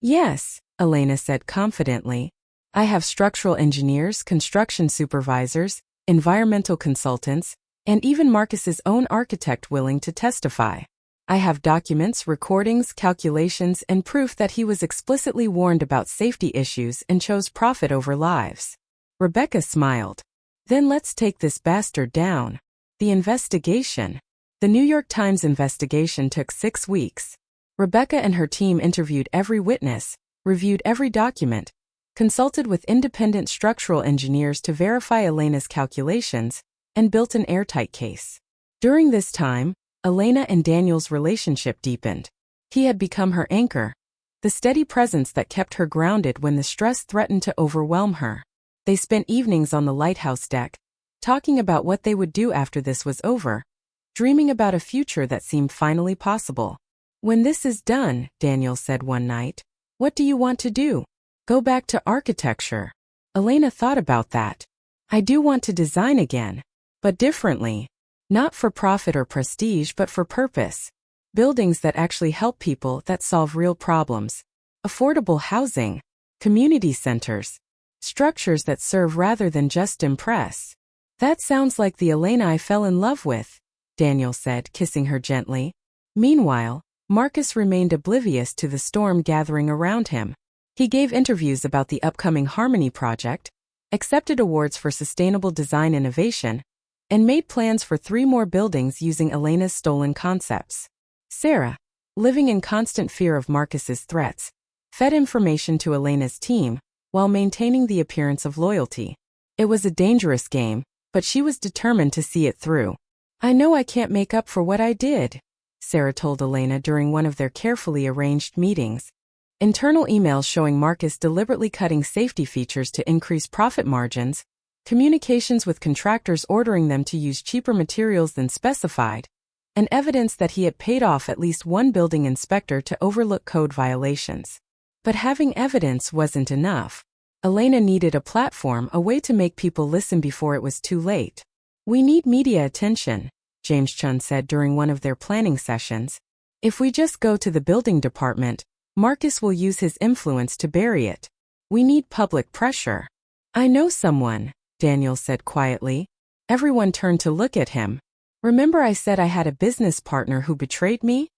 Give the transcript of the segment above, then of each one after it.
Yes, Elena said confidently. I have structural engineers, construction supervisors, environmental consultants, and even Marcus's own architect willing to testify. I have documents, recordings, calculations, and proof that he was explicitly warned about safety issues and chose profit over lives. Rebecca smiled. Then let's take this bastard down. The investigation. The New York Times investigation took 6 weeks. Rebecca and her team interviewed every witness, reviewed every document, consulted with independent structural engineers to verify Elena's calculations, and built an airtight case. During this time, Elena and Daniel's relationship deepened. He had become her anchor, the steady presence that kept her grounded when the stress threatened to overwhelm her. They spent evenings on the lighthouse deck, talking about what they would do after this was over, dreaming about a future that seemed finally possible. When this is done, Daniel said one night, what do you want to do? Go back to architecture. Elena thought about that. I do want to design again, but differently. Not for profit or prestige but for purpose. Buildings that actually help people, that solve real problems. Affordable housing. Community centers. Structures that serve rather than just impress. That sounds like the Elena I fell in love with, Daniel said, kissing her gently. Meanwhile, Marcus remained oblivious to the storm gathering around him. He gave interviews about the upcoming Harmony project, accepted awards for sustainable design innovation, and made plans for 3 more buildings using Elena's stolen concepts. Sarah, living in constant fear of Marcus's threats, fed information to Elena's team while maintaining the appearance of loyalty. It was a dangerous game, but she was determined to see it through. I know I can't make up for what I did, Sarah told Elena during one of their carefully arranged meetings. Internal emails showing Marcus deliberately cutting safety features to increase profit margins, communications with contractors ordering them to use cheaper materials than specified, and evidence that he had paid off at least one building inspector to overlook code violations. But having evidence wasn't enough. Elena needed a platform, a way to make people listen before it was too late. We need media attention, James Chun said during one of their planning sessions. If we just go to the building department, Marcus will use his influence to bury it. We need public pressure. I know someone, Daniel said quietly. Everyone turned to look at him. Remember I said I had a business partner who betrayed me?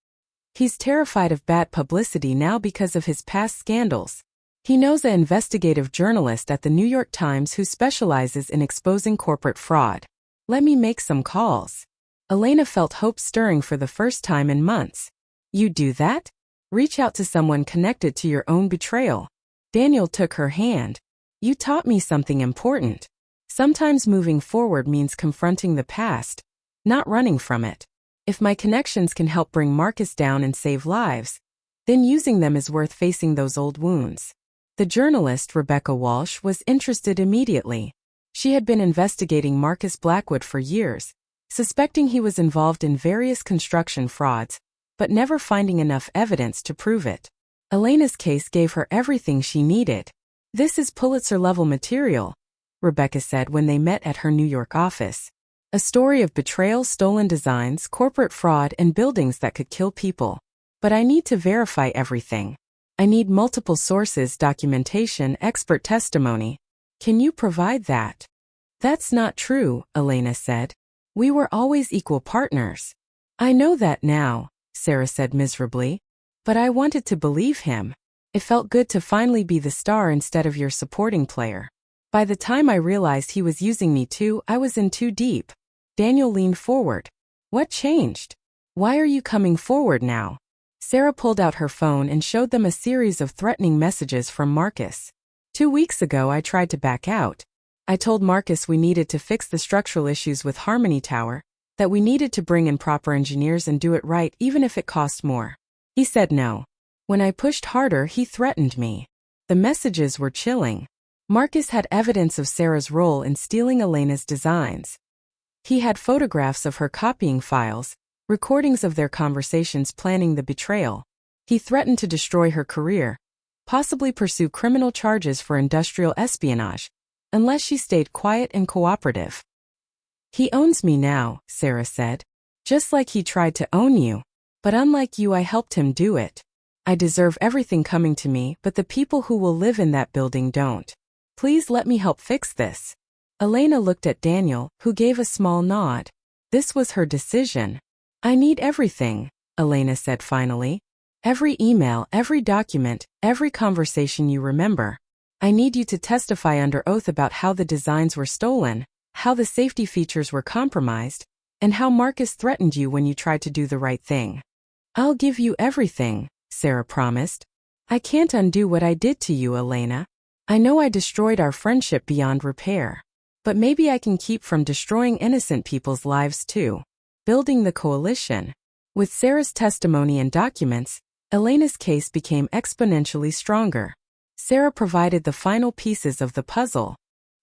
He's terrified of bad publicity now because of his past scandals. He knows an investigative journalist at the New York Times who specializes in exposing corporate fraud. Let me make some calls. Elena felt hope stirring for the first time in months. You do that? Reach out to someone connected to your own betrayal. Daniel took her hand. You taught me something important. Sometimes moving forward means confronting the past, not running from it. If my connections can help bring Marcus down and save lives, then using them is worth facing those old wounds. The journalist, Rebecca Walsh, was interested immediately. She had been investigating Marcus Blackwood for years, suspecting he was involved in various construction frauds, but never finding enough evidence to prove it. Elena's case gave her everything she needed. This is Pulitzer-level material, Rebecca said when they met at her New York office. A story of betrayal, stolen designs, corporate fraud, and buildings that could kill people. But I need to verify everything. I need multiple sources, documentation, expert testimony. Can you provide that? That's not true, Elena said. We were always equal partners. I know that now, Sarah said miserably. But I wanted to believe him. It felt good to finally be the star instead of your supporting player. By the time I realized he was using me too, I was in too deep. Daniel leaned forward. What changed? Why are you coming forward now? Sarah pulled out her phone and showed them a series of threatening messages from Marcus. 2 weeks ago I tried to back out. I told Marcus we needed to fix the structural issues with Harmony Tower, that we needed to bring in proper engineers and do it right even if it cost more. He said no. When I pushed harder, he threatened me. The messages were chilling. Marcus had evidence of Sarah's role in stealing Elena's designs. He had photographs of her copying files, recordings of their conversations planning the betrayal. He threatened to destroy her career, possibly pursue criminal charges for industrial espionage, unless she stayed quiet and cooperative. He owns me now, Sarah said. Just like he tried to own you. But unlike you, I helped him do it. I deserve everything coming to me, but the people who will live in that building don't. Please let me help fix this. Elena looked at Daniel, who gave a small nod. This was her decision. I need everything, Elena said finally. Every email, every document, every conversation you remember. I need you to testify under oath about how the designs were stolen, how the safety features were compromised, and how Marcus threatened you when you tried to do the right thing. I'll give you everything, Sarah promised. I can't undo what I did to you, Elena. I know I destroyed our friendship beyond repair. But maybe I can keep from destroying innocent people's lives too. Building the coalition. With Sarah's testimony and documents, Elena's case became exponentially stronger. Sarah provided the final pieces of the puzzle.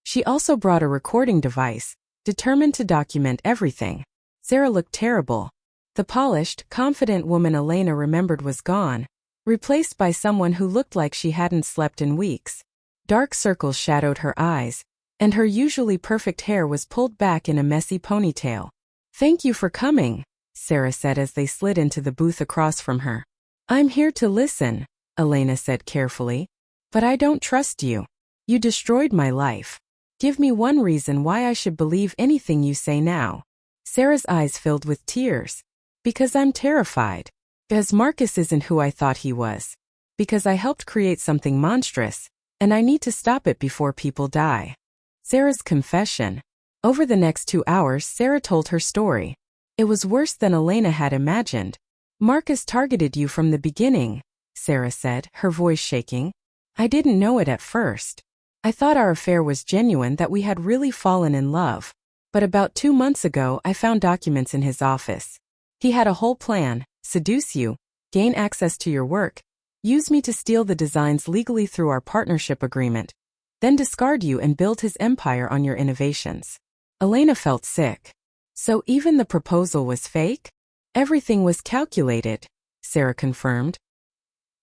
She also brought a recording device, determined to document everything. Sarah looked terrible. The polished, confident woman Elena remembered was gone, replaced by someone who looked like she hadn't slept in weeks. Dark circles shadowed her eyes, and her usually perfect hair was pulled back in a messy ponytail. Thank you for coming, Sarah said as they slid into the booth across from her. I'm here to listen, Elena said carefully. But I don't trust you. You destroyed my life. Give me one reason why I should believe anything you say now. Sarah's eyes filled with tears. Because I'm terrified. Because Marcus isn't who I thought he was. Because I helped create something monstrous, and I need to stop it before people die. Sarah's confession. Over the next 2 hours, Sarah told her story. It was worse than Elena had imagined. Marcus targeted you from the beginning, Sarah said, her voice shaking. I didn't know it at first. I thought our affair was genuine, that we had really fallen in love. But about 2 months ago, I found documents in his office. He had a whole plan: seduce you, gain access to your work, use me to steal the designs legally through our partnership agreement, then discard you and build his empire on your innovations. Elena felt sick. So even the proposal was fake? Everything was calculated, Sarah confirmed.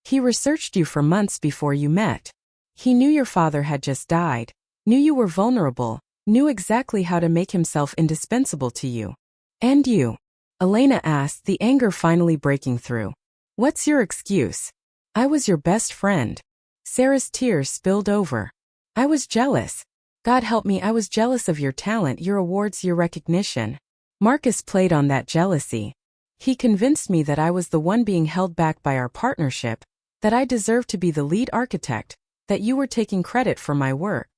He researched you for months before you met. He knew your father had just died, knew you were vulnerable, knew exactly how to make himself indispensable to you. And you? Elena asked, the anger finally breaking through. What's your excuse? I was your best friend. Sarah's tears spilled over. I was jealous. God help me, I was jealous of your talent, your awards, your recognition. Marcus played on that jealousy. He convinced me that I was the one being held back by our partnership, that I deserved to be the lead architect, that you were taking credit for my work.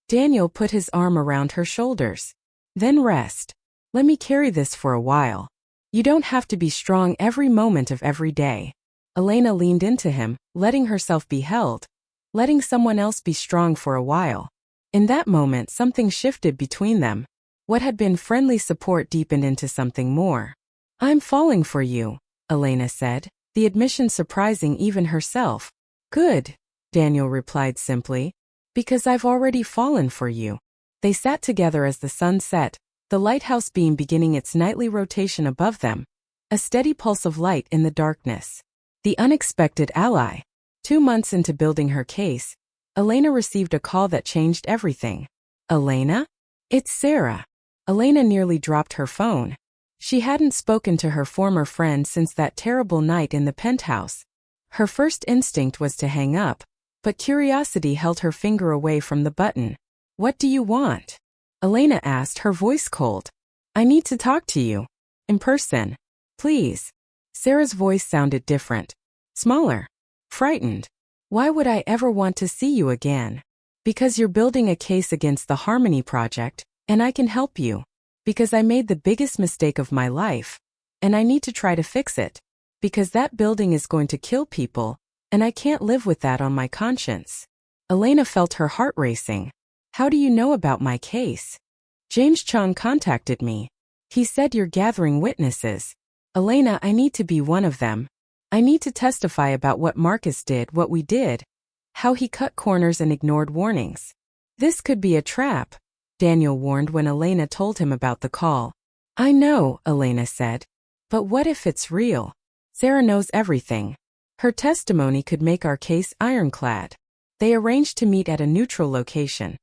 Daniel put his arm around her shoulders. Then rest. Let me carry this for a while. You don't have to be strong every moment of every day. Elena leaned into him, letting herself be held, letting someone else be strong for a while. In that moment, something shifted between them. What had been friendly support deepened into something more. I'm falling for you, Elena said, the admission surprising even herself. Good, Daniel replied simply. Because I've already fallen for you. They sat together as the sun set, the lighthouse beam beginning its nightly rotation above them, a steady pulse of light in the darkness. The unexpected ally. 2 months into building her case, Elena received a call that changed everything. Elena? It's Sarah. Elena nearly dropped her phone. She hadn't spoken to her former friend since that terrible night in the penthouse. Her first instinct was to hang up, but curiosity held her finger away from the button. What do you want? Elena asked, her voice cold. I need to talk to you. In person. Please. Sarah's voice sounded different. Smaller. Frightened. Why would I ever want to see you again? Because you're building a case against the Harmony Project, and I can help you. Because I made the biggest mistake of my life, and I need to try to fix it. Because that building is going to kill people, and I can't live with that on my conscience. Elena felt her heart racing. How do you know about my case? James Chong contacted me. He said you're gathering witnesses. Elena, I need to be one of them. I need to testify about what Marcus did, what we did, how he cut corners and ignored warnings. This could be a trap, Daniel warned when Elena told him about the call. I know, Elena said. But what if it's real? Sarah knows everything. Her testimony could make our case ironclad. They arranged to meet at a neutral location.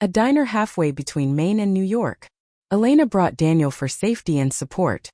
A diner halfway between Maine and New York. Elena brought Daniel for safety and support.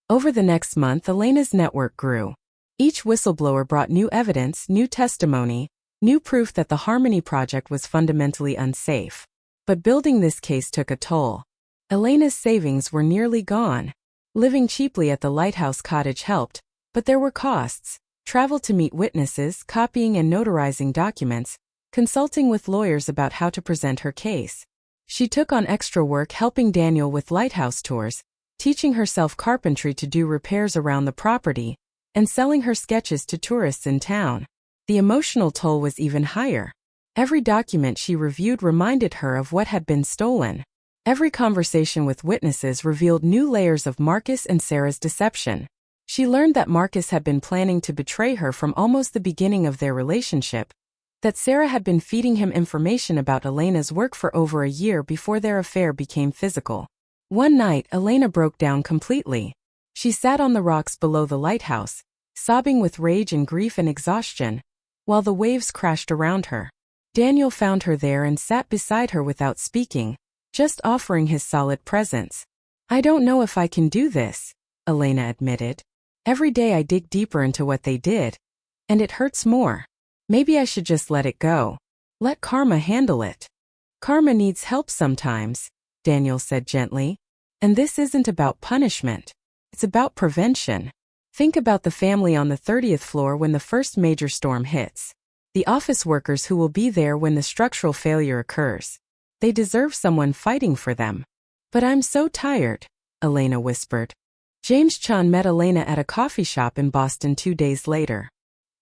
Over the next month, Elena's network grew. Each whistleblower brought new evidence, new testimony, new proof that the Harmony Project was fundamentally unsafe. But building this case took a toll. Elena's savings were nearly gone. Living cheaply at the lighthouse cottage helped, but there were costs: travel to meet witnesses, copying and notarizing documents, consulting with lawyers about how to present her case. She took on extra work helping Daniel with lighthouse tours, teaching herself carpentry to do repairs around the property, and selling her sketches to tourists in town. The emotional toll was even higher. Every document she reviewed reminded her of what had been stolen. Every conversation with witnesses revealed new layers of Marcus and Sarah's deception. She learned that Marcus had been planning to betray her from almost the beginning of their relationship, that Sarah had been feeding him information about Elena's work for over a year before their affair became physical. One night, Elena broke down completely. She sat on the rocks below the lighthouse, sobbing with rage and grief and exhaustion, while the waves crashed around her. Daniel found her there and sat beside her without speaking, just offering his solid presence. "I don't know if I can do this," Elena admitted. "Every day I dig deeper into what they did, and it hurts more. Maybe I should just let it go. Let karma handle it." "Karma needs help sometimes," Daniel said gently. "And this isn't about punishment. It's about prevention. Think about the family on the 30th floor when the first major storm hits. The office workers who will be there when the structural failure occurs. They deserve someone fighting for them." "But I'm so tired," Elena whispered. James Chan met Elena at a coffee shop in Boston 2 days later.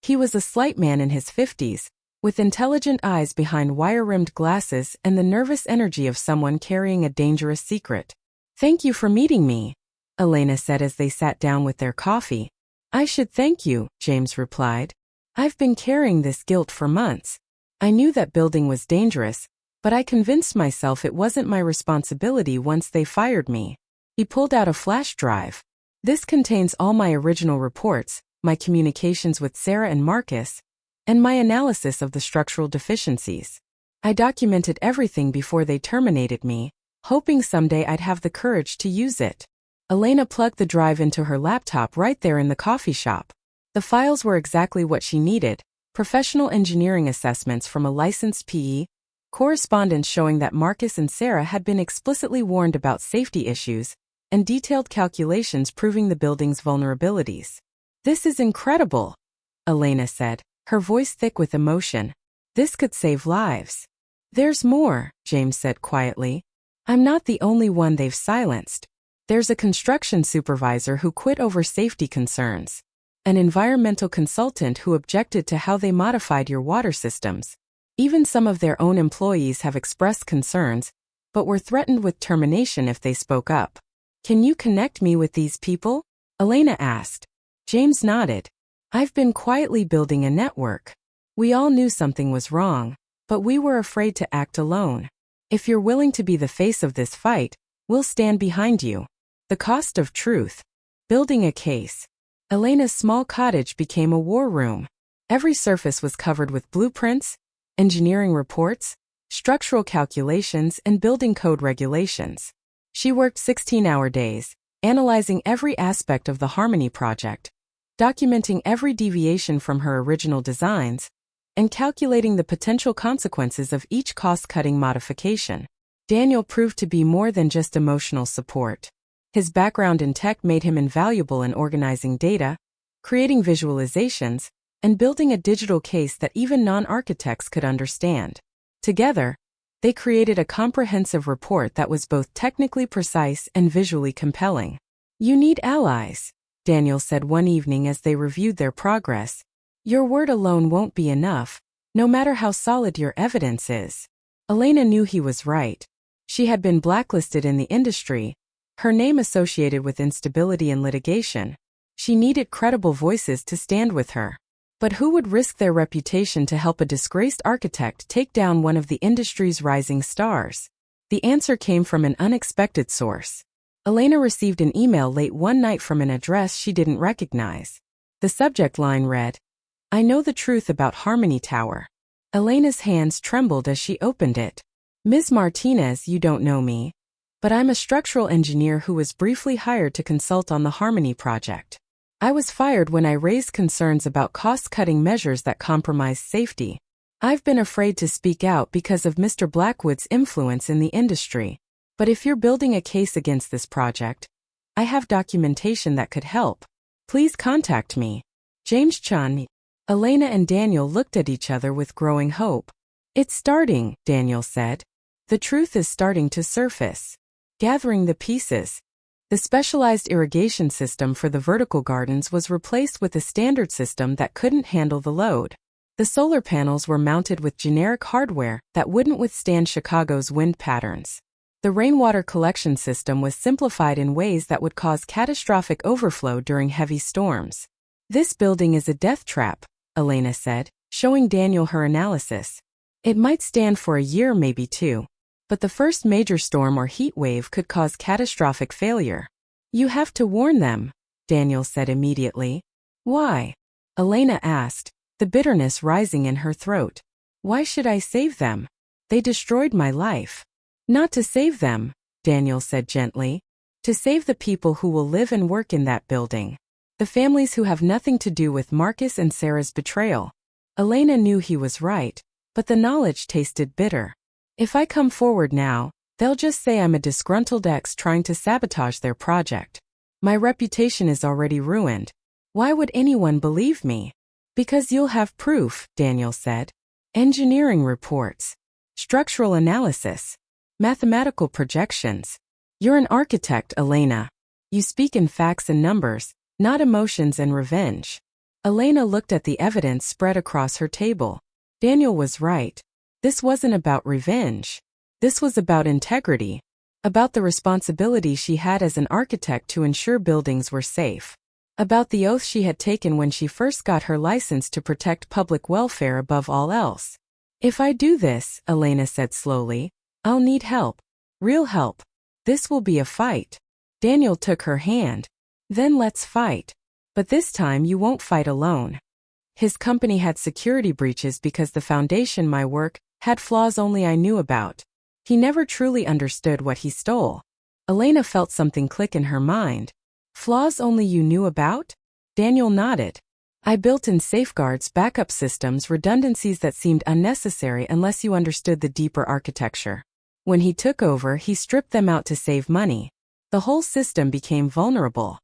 He was a slight man in his 50s, with intelligent eyes behind wire-rimmed glasses and the nervous energy of someone carrying a dangerous secret. "Thank you for meeting me," Elena said as they sat down with their coffee. "I should thank you," James replied. "I've been carrying this guilt for months. I knew that building was dangerous, but I convinced myself it wasn't my responsibility once they fired me." He pulled out a flash drive. "This contains all my original reports, my communications with Sarah and Marcus, and my analysis of the structural deficiencies. I documented everything before they terminated me, hoping someday I'd have the courage to use it." Elena plugged the drive into her laptop right there in the coffee shop. The files were exactly what she needed: professional engineering assessments from a licensed PE, correspondence showing that Marcus and Sarah had been explicitly warned about safety issues, and detailed calculations proving the building's vulnerabilities. "This is incredible," Elena said, her voice thick with emotion. "This could save lives." "There's more," James said quietly. "I'm not the only one they've silenced. There's a construction supervisor who quit over safety concerns, an environmental consultant who objected to how they modified your water systems. Even some of their own employees have expressed concerns, but were threatened with termination if they spoke up." "Can you connect me with these people?" Elena asked. James nodded. "I've been quietly building a network. We all knew something was wrong, but we were afraid to act alone. If you're willing to be the face of this fight, we'll stand behind you." The cost of truth. Building a case. Elena's small cottage became a war room. Every surface was covered with blueprints, engineering reports, structural calculations, and building code regulations. She worked 16-hour days, analyzing every aspect of the Harmony Project, documenting every deviation from her original designs, and calculating the potential consequences of each cost-cutting modification. Daniel proved to be more than just emotional support. His background in tech made him invaluable in organizing data, creating visualizations, and building a digital case that even non-architects could understand. Together, they created a comprehensive report that was both technically precise and visually compelling. "You need allies," Daniel said one evening as they reviewed their progress. "Your word alone won't be enough, no matter how solid your evidence is." Elena knew he was right. She had been blacklisted in the industry, her name associated with instability and litigation. She needed credible voices to stand with her. But who would risk their reputation to help a disgraced architect take down one of the industry's rising stars? The answer came from an unexpected source. Elena received an email late one night from an address she didn't recognize. The subject line read, "I know the truth about Harmony Tower." Elena's hands trembled as she opened it. "Ms. Martinez, you don't know me, but I'm a structural engineer who was briefly hired to consult on the Harmony Project. I was fired when I raised concerns about cost-cutting measures that compromised safety. I've been afraid to speak out because of Mr. Blackwood's influence in the industry. But if you're building a case against this project, I have documentation that could help. Please contact me. James Chan. Elena and Daniel looked at each other with growing hope. It's starting, Daniel said. The truth is starting to surface. Gathering the pieces. The specialized irrigation system for the vertical gardens was replaced with a standard system that couldn't handle the load. The solar panels were mounted with generic hardware that wouldn't withstand Chicago's wind patterns. The rainwater collection system was simplified in ways that would cause catastrophic overflow during heavy storms. This building is a death trap, Elena said, showing Daniel her analysis. It might stand for a year, maybe two. But the first major storm or heat wave could cause catastrophic failure. You have to warn them, Daniel said immediately. Why? Elena asked, the bitterness rising in her throat. Why should I save them? They destroyed my life. Not to save them, Daniel said gently. To save the people who will live and work in that building. The families who have nothing to do with Marcus and Sarah's betrayal. Elena knew he was right, but the knowledge tasted bitter. If I come forward now, they'll just say I'm a disgruntled ex trying to sabotage their project. My reputation is already ruined. Why would anyone believe me? Because you'll have proof, Daniel said. Engineering reports. Structural analysis. Mathematical projections. You're an architect, Elena. You speak in facts and numbers, not emotions and revenge. Elena looked at the evidence spread across her table. Daniel was right. This wasn't about revenge. This was about integrity. About the responsibility she had as an architect to ensure buildings were safe. About the oath she had taken when she first got her license to protect public welfare above all else. If I do this, Elena said slowly, I'll need help. Real help. This will be a fight. Daniel took her hand. Then let's fight. But this time you won't fight alone. His company had security breaches because the foundation, my work, had flaws only I knew about. He never truly understood what he stole. Elena felt something click in her mind. Flaws only you knew about? Daniel nodded. I built in safeguards, backup systems, redundancies that seemed unnecessary unless you understood the deeper architecture. When he took over, he stripped them out to save money. The whole system became vulnerable.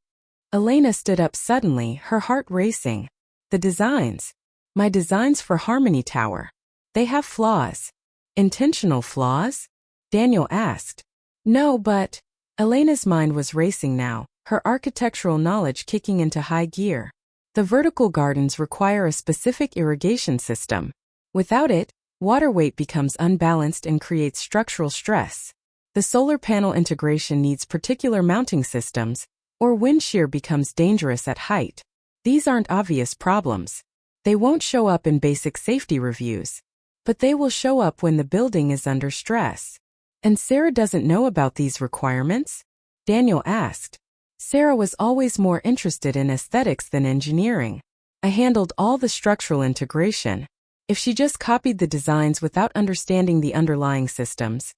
Elena stood up suddenly, her heart racing. The designs. My designs for Harmony Tower. They have flaws. Intentional flaws? Daniel asked. No, but... Elena's mind was racing now, her architectural knowledge kicking into high gear. The vertical gardens require a specific irrigation system. Without it, water weight becomes unbalanced and creates structural stress. The solar panel integration needs particular mounting systems, or wind shear becomes dangerous at height. These aren't obvious problems. They won't show up in basic safety reviews. But they will show up when the building is under stress. And Sarah doesn't know about these requirements? Daniel asked. Sarah was always more interested in aesthetics than engineering. I handled all the structural integration. If she just copied the designs without understanding the underlying systems.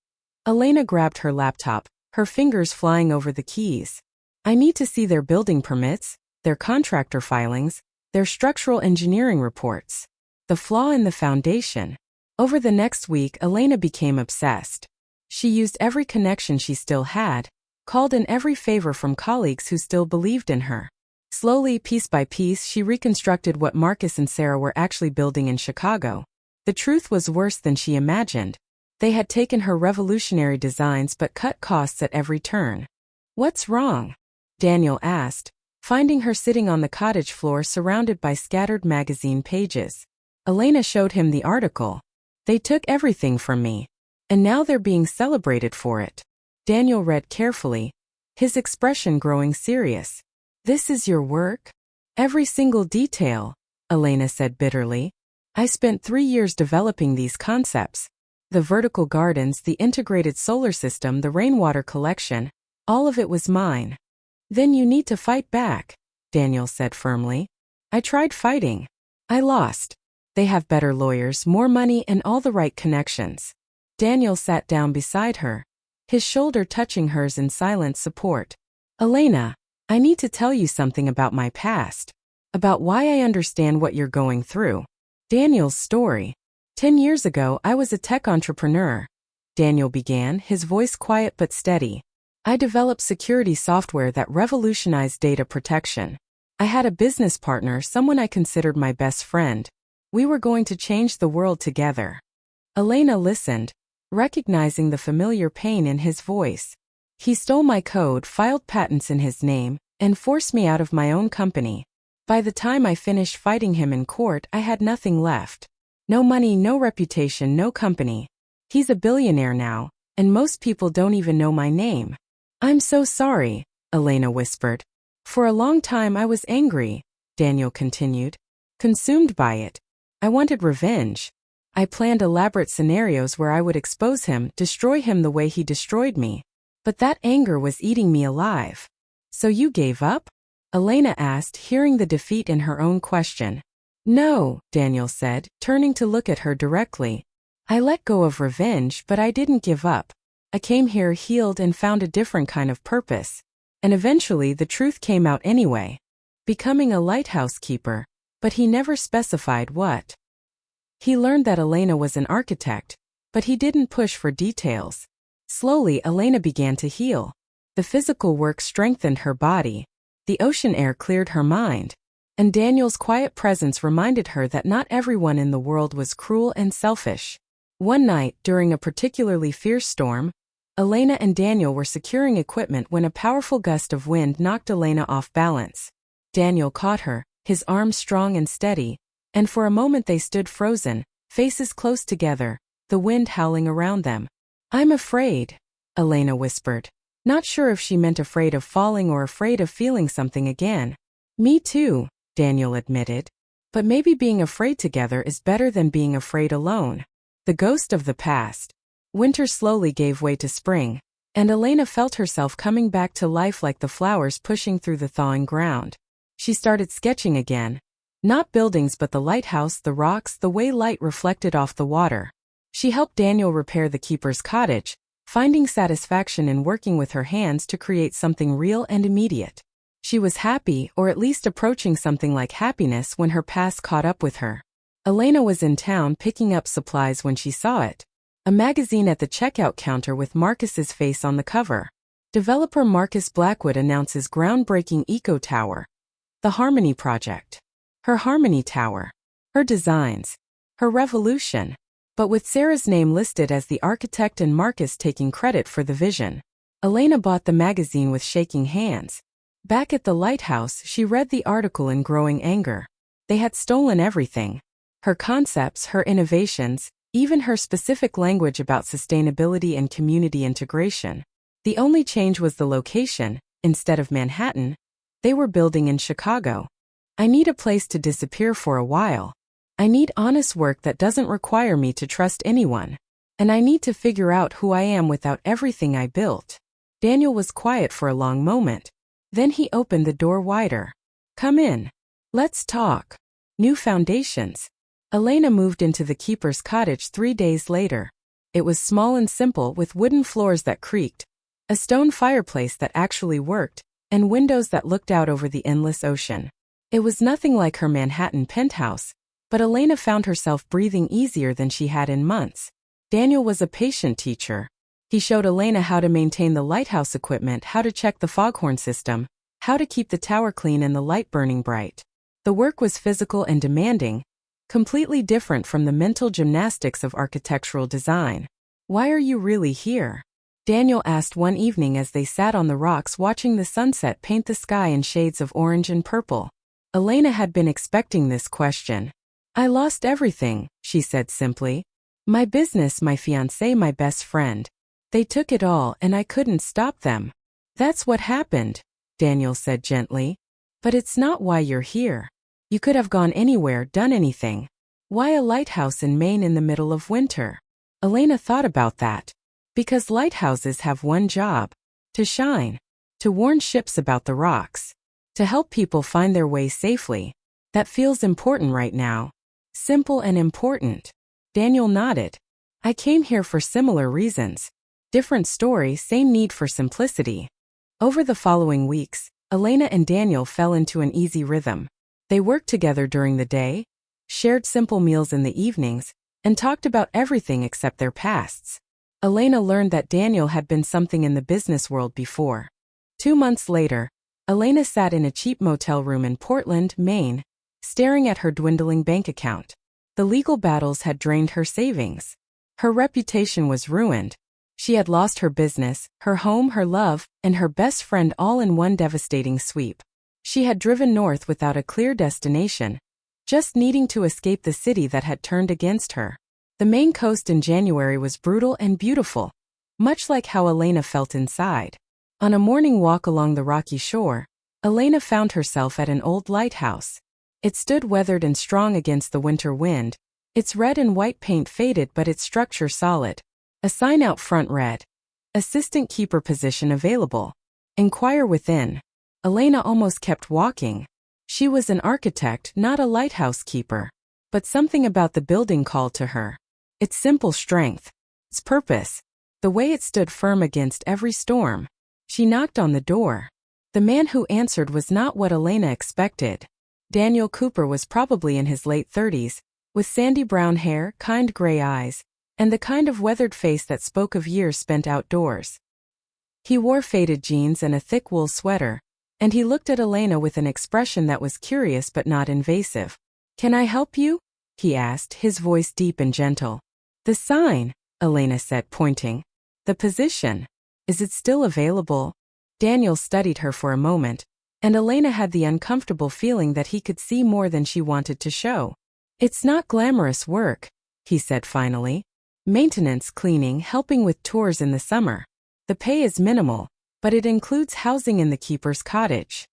Elena grabbed her laptop, her fingers flying over the keys. I need to see their building permits, their contractor filings, their structural engineering reports. The flaw in the foundation. Over the next week, Elena became obsessed. She used every connection she still had, called in every favor from colleagues who still believed in her. Slowly, piece by piece, she reconstructed what Marcus and Sarah were actually building in Chicago. The truth was worse than she imagined. They had taken her revolutionary designs but cut costs at every turn. What's wrong? Daniel asked, finding her sitting on the cottage floor surrounded by scattered magazine pages. Elena showed him the article. They took everything from me. And now they're being celebrated for it. Daniel read carefully, his expression growing serious. This is your work? Every single detail, Elena said bitterly. I spent 3 years developing these concepts. The vertical gardens, the integrated solar system, the rainwater collection, all of it was mine. Then you need to fight back, Daniel said firmly. I tried fighting. I lost. They have better lawyers, more money, and all the right connections. Daniel sat down beside her, his shoulder touching hers in silent support. Elena, I need to tell you something about my past. About why I understand what you're going through. Daniel's story. 10 years ago, I was a tech entrepreneur. Daniel began, his voice quiet but steady. I developed security software that revolutionized data protection. I had a business partner, someone I considered my best friend. We were going to change the world together. Elena listened, recognizing the familiar pain in his voice. He stole my code, filed patents in his name, and forced me out of my own company. By the time I finished fighting him in court, I had nothing left. No money, no reputation, no company. He's a billionaire now, and most people don't even know my name. I'm so sorry, Elena whispered. For a long time I was angry, Daniel continued. Consumed by it. I wanted revenge. I planned elaborate scenarios where I would expose him, destroy him the way he destroyed me. But that anger was eating me alive. So you gave up? Elena asked, hearing the defeat in her own question. No, Daniel said, turning to look at her directly. I let go of revenge, but I didn't give up. I came here healed and found a different kind of purpose. And eventually the truth came out anyway. Becoming a lighthouse keeper. But he never specified what. He learned that Elena was an architect, but he didn't push for details. Slowly, Elena began to heal. The physical work strengthened her body. The ocean air cleared her mind. And Daniel's quiet presence reminded her that not everyone in the world was cruel and selfish. One night, during a particularly fierce storm, Elena and Daniel were securing equipment when a powerful gust of wind knocked Elena off balance. Daniel caught her, his arms strong and steady, and for a moment they stood frozen, faces close together, the wind howling around them. I'm afraid, Elena whispered. Not sure if she meant afraid of falling or afraid of feeling something again. Me too, Daniel admitted. But maybe being afraid together is better than being afraid alone. The ghost of the past. Winter slowly gave way to spring, and Elena felt herself coming back to life like the flowers pushing through the thawing ground. She started sketching again. Not buildings but the lighthouse, the rocks, the way light reflected off the water. She helped Daniel repair the keeper's cottage, finding satisfaction in working with her hands to create something real and immediate. She was happy, or at least approaching something like happiness, when her past caught up with her. Elena was in town picking up supplies when she saw it. A magazine at the checkout counter with Marcus's face on the cover. Developer Marcus Blackwood announces groundbreaking eco tower. The Harmony Project. Her Harmony Tower. Her designs. Her revolution. But with Sarah's name listed as the architect and Marcus taking credit for the vision. Elena bought the magazine with shaking hands. Back at the lighthouse, she read the article in growing anger. They had stolen everything. Her concepts, her innovations, even her specific language about sustainability and community integration. The only change was the location. Instead of Manhattan, they were building in Chicago. I need a place to disappear for a while. I need honest work that doesn't require me to trust anyone. And I need to figure out who I am without everything I built. Daniel was quiet for a long moment. Then he opened the door wider. Come in. Let's talk. New foundations. Elena moved into the keeper's cottage 3 days later. It was small and simple, with wooden floors that creaked, a stone fireplace that actually worked, and windows that looked out over the endless ocean. It was nothing like her Manhattan penthouse, but Elena found herself breathing easier than she had in months. Daniel was a patient teacher. He showed Elena how to maintain the lighthouse equipment, how to check the foghorn system, how to keep the tower clean and the light burning bright. The work was physical and demanding, completely different from the mental gymnastics of architectural design. Why are you really here? Daniel asked one evening as they sat on the rocks watching the sunset paint the sky in shades of orange and purple. Elena had been expecting this question. I lost everything, she said simply. My business, my fiancé, my best friend. They took it all and I couldn't stop them. That's what happened, Daniel said gently. But it's not why you're here. You could have gone anywhere, done anything. Why a lighthouse in Maine in the middle of winter? Elena thought about that. Because lighthouses have one job. To shine. To warn ships about the rocks. To help people find their way safely. That feels important right now. Simple and important. Daniel nodded. I came here for similar reasons. Different story, same need for simplicity. Over the following weeks, Elena and Daniel fell into an easy rhythm. They worked together during the day, shared simple meals in the evenings, and talked about everything except their pasts. Elena learned that Daniel had been something in the business world before. 2 months later, Elena sat in a cheap motel room in Portland, Maine, staring at her dwindling bank account. The legal battles had drained her savings. Her reputation was ruined. She had lost her business, her home, her love, and her best friend all in one devastating sweep. She had driven north without a clear destination, just needing to escape the city that had turned against her. The Maine coast in January was brutal and beautiful, much like how Elena felt inside. On a morning walk along the rocky shore, Elena found herself at an old lighthouse. It stood weathered and strong against the winter wind, its red and white paint faded but its structure solid. A sign out front read, "Assistant keeper position available. Inquire within." Elena almost kept walking. She was an architect, not a lighthouse keeper. But something about the building called to her. Its simple strength, its purpose, the way it stood firm against every storm. She knocked on the door. The man who answered was not what Elena expected. Daniel Cooper was probably in his late 30s, with sandy brown hair, kind gray eyes, and the kind of weathered face that spoke of years spent outdoors. He wore faded jeans and a thick wool sweater, and he looked at Elena with an expression that was curious but not invasive. "Can I help you?" he asked, his voice deep and gentle. "The sign," Elena said, pointing. "The position. Is it still available?" Daniel studied her for a moment, and Elena had the uncomfortable feeling that he could see more than she wanted to show. "It's not glamorous work," he said finally. "Maintenance, cleaning, helping with tours in the summer. The pay is minimal, but it includes housing in the keeper's cottage."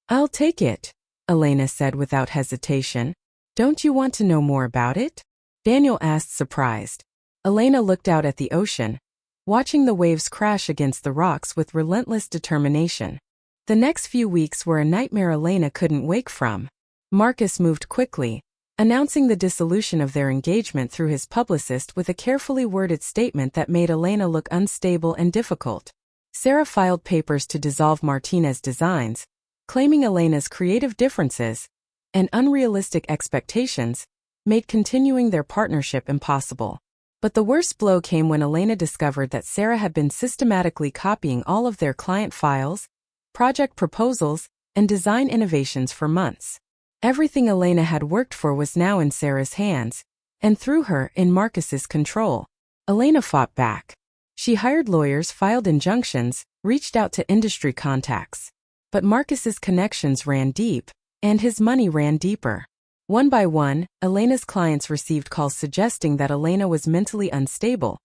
"I'll take it," Elena said without hesitation. "Don't you want to know more about it?" Daniel asked, surprised. Elena looked out at the ocean, watching the waves crash against the rocks with relentless determination. The next few weeks were a nightmare Elena couldn't wake from. Marcus moved quickly, announcing the dissolution of their engagement through his publicist with a carefully worded statement that made Elena look unstable and difficult. Sarah filed papers to dissolve Martinez Designs, claiming Elena's creative differences and unrealistic expectations made continuing their partnership impossible. But the worst blow came when Elena discovered that Sarah had been systematically copying all of their client files, project proposals, and design innovations for months. Everything Elena had worked for was now in Sarah's hands, and through her, in Marcus's control. Elena fought back. She hired lawyers, filed injunctions, reached out to industry contacts. But Marcus's connections ran deep, and his money ran deeper. One by one, Elena's clients received calls suggesting that Elena was mentally unstable,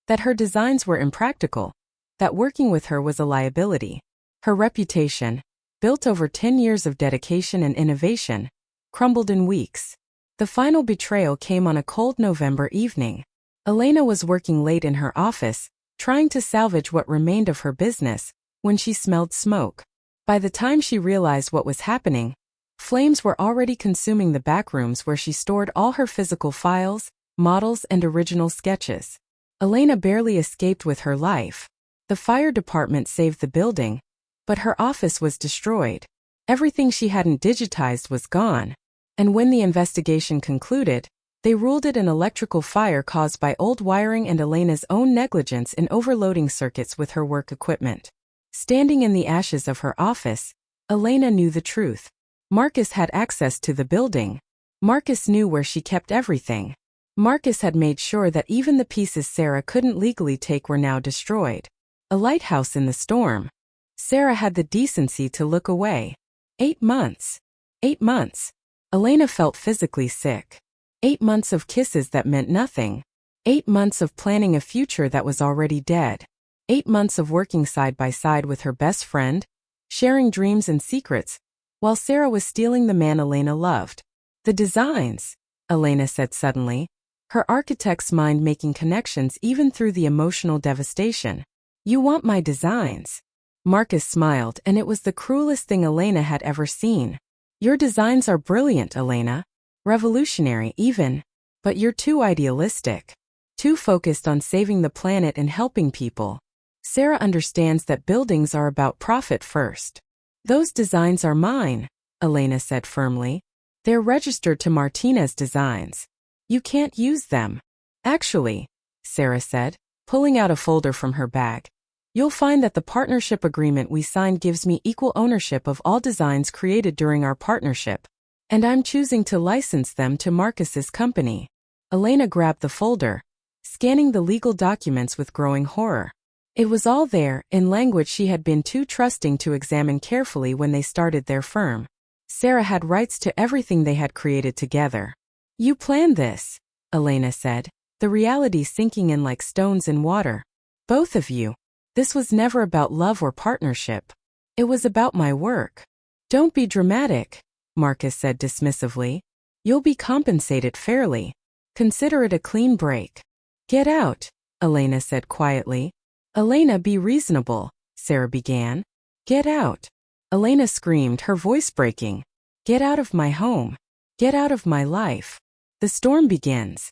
that her designs were impractical, that working with her was a liability. Her reputation, built over 10 years of dedication and innovation, crumbled in weeks. The final betrayal came on a cold November evening. Elena was working late in her office, trying to salvage what remained of her business, when she smelled smoke. By the time she realized what was happening, flames were already consuming the back rooms where she stored all her physical files, models, and original sketches. Elena barely escaped with her life. The fire department saved the building, but her office was destroyed. Everything she hadn't digitized was gone. And when the investigation concluded, they ruled it an electrical fire caused by old wiring and Elena's own negligence in overloading circuits with her work equipment. Standing in the ashes of her office, Elena knew the truth. Marcus had access to the building. Marcus knew where she kept everything. Marcus had made sure that even the pieces Sarah couldn't legally take were now destroyed. A lighthouse in the storm. Sarah had the decency to look away. 8 months. 8 months. Elena felt physically sick. 8 months of kisses that meant nothing. 8 months of planning a future that was already dead. 8 months of working side by side with her best friend, sharing dreams and secrets, while Sarah was stealing the man Elena loved. "The designs," Elena said suddenly, her architect's mind making connections even through the emotional devastation. "You want my designs?" Marcus smiled, and it was the cruelest thing Elena had ever seen. "Your designs are brilliant, Elena. Revolutionary even. But you're too idealistic. Too focused on saving the planet and helping people. Sarah understands that buildings are about profit first. Those designs are mine, Elena said firmly. They're registered to Martinez Designs. You can't use them. Actually, Sarah said, pulling out a folder from her bag, you'll find that the partnership agreement we signed gives me equal ownership of all designs created during our partnership, and I'm choosing to license them to Marcus's company. Elena grabbed the folder, scanning the legal documents with growing horror. It was all there, in language she had been too trusting to examine carefully when they started their firm. Sarah had rights to everything they had created together. You planned this, Elena said, the reality sinking in like stones in water. Both of you. This was never about love or partnership. It was about my work. Don't be dramatic, Marcus said dismissively. You'll be compensated fairly. Consider it a clean break. Get out, Elena said quietly. Elena, be reasonable, Sarah began. Get out. Elena screamed, her voice breaking. Get out of my home. Get out of my life. The storm begins.